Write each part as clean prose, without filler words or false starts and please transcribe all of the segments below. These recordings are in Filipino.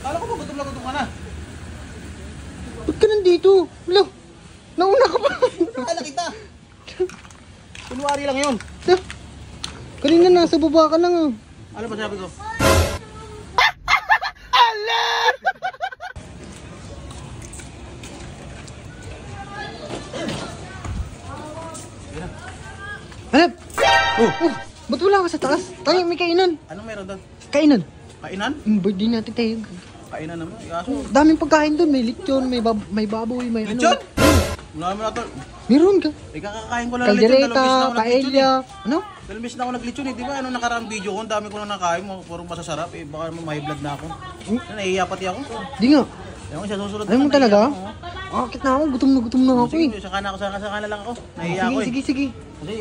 Kala ko ba gutom na gutom ka na? Ba't ka nandito? Wala. Nauna ka pa. Kala kita. Kunwari lang yun. Kanina nasa baba ka lang ah. Ano ba sabi ko? Hanap! Ba't wala ka sa taas? Tayo, may kainan. Anong meron doon? Kainan. Kainan? Birthday natin tayo. Kainan naman. Kaso, Daming pagkain doon. May lechon, may baboy, may lechon? ano. Wala naman nato. Meron ka. Ikakakain ko lang ng lechon. Caldereta, paella. Ano? Dalawis na ako nag-lechon eh. Di ba? Anong nakaraang video ko? Ang dami ko na nakain. Puro masasarap eh. Baka naman may vlog na ako. Nahihiya pati ako. Di nga. Ewan siya susunod. Ayaw mo talaga? Akit na ako. Gutom na ako eh. Sige, saka na lang ako. Nahihiya ako eh. Sige. Kasi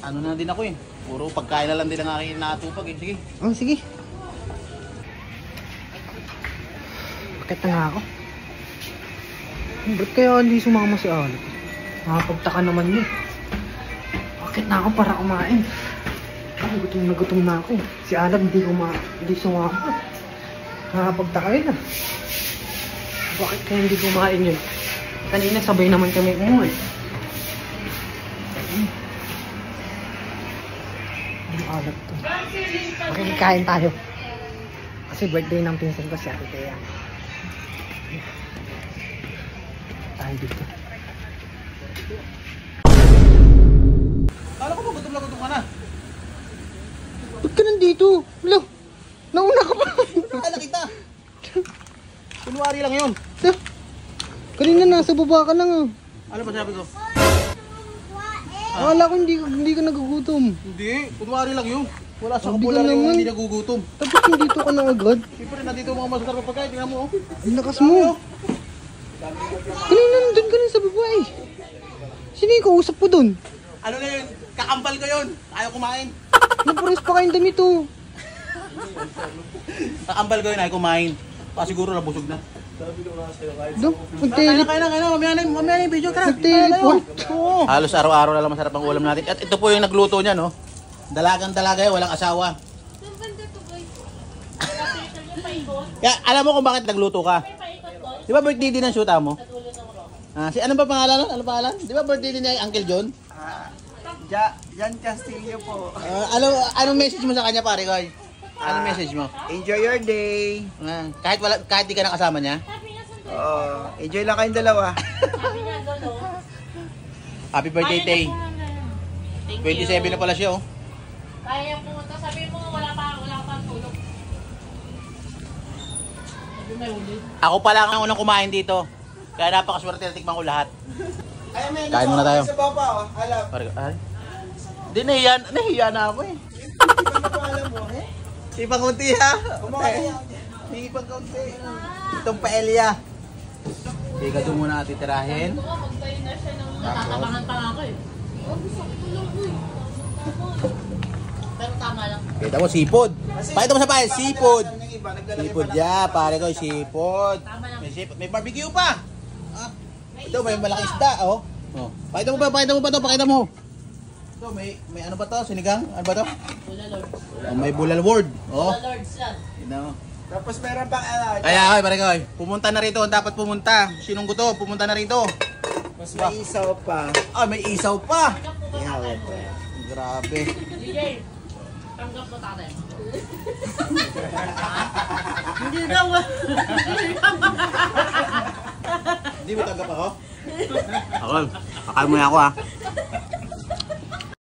ano na din ako eh. Puro pagkain na lang din ang aking natupag eh. Sige. Sige. Akit na nga ako. Ba't kaya hindi sumama si Alec? Nakapagtaka naman yun. Akit na ako para kumain. Gutom na ako. Si Alec hindi sumama. Nakapagtaka yun ah. Bakit kaya hindi kumain yun? Kanina sabay naman kami umuwi. Ang alat to. Makikikain tayo. Kasi birthday ng pinsan ko si Ate Thea. Tayo dito. Kala ko ba gutom na gutom ka na? Ba't ka nandito? Wala. Nauna ka pa. Kala kita. Kunwari lang yun. Kanina nasa baba ka lang ah. Ano ba sabi ko? Akala ko hindi ka nagugutom. Hindi. Kunwari lang yun. Wala sa Sabi kapulan ka yung naman. hindi nagugutom. Tapos nandito ka na agad. Siyempre nandito mga masasarap na pagkain. Tingnan mo oh. Ang lakas mo. Kanina nandun ka rin sa baba eh. Sino yung kausap ko dun? Ano na yun? Kakambal ko yun. Ayaw kumain. Napares pa kayong damit oh. Kakambal ko yun. Ayaw kumain. Siguro nabusog na. Magtele. Kaya na. Mamaya na yung video ka na. Nag-teleport. Oo. Halos araw-araw na lang masarap ang ulam natin. At ito po yung nagluto niya no. Dalagang-dalaga yan. Walang asawa. Kaya alam mo kung bakit nagluto ka? Di ba birthday din ang shoota mo? Ano ba pangalan? Ano pangalan? Di ba birthday din niya Uncle John? Jan Castillo po. Anong message mo sa kanya pare ko? Anong message mo? Enjoy your day. Kahit di ka nakasama niya? Enjoy lang kayong dalawa. Happy birthday, Tay. 27 na pala siya, oh. Kaya pumunta, sabi mo wala pa tulog. Sabi may ulit. Ako pa lang ang unang kumain dito. Kaya napakaswerte na tikman ko lahat. Kain muna tayo. Sa baba, alam. Ay. Hindi, nahiya na ako eh. Ano pa alam mo, eh? Ipang kunti ha. Kumakain. Ipang kunti. Itong paella. Teka doon muna titirahin. Magtayo na siya ng natatabangan pa ako eh. Gusto ko tulog eh. Pero tama lang. Kita mo, sipod. Pakita mo sa pael, sipod. Sipod ya, pare ko, sipod. May sipod. May barbecue pa. Ito, may malaking isda, oh. Pakita mo ba to? Pakita mo. Ito, may ano ba to? Sinigang? Ano ba to? Bula Lords. May bulal word. Oh. Bula Lords yan. Tignan mo. Tapos meron pang Ay, pare ko. Pumunta na rito. Dapat pumunta. Sinong gusto? Pumunta na rito. mas may isaw pa. May isaw pa. Ihaw ito. Grabe. DJ, tanggap mo tatay. Hindi daw. Hindi mo tanggap ako? Ako. Akal mo na ako ha.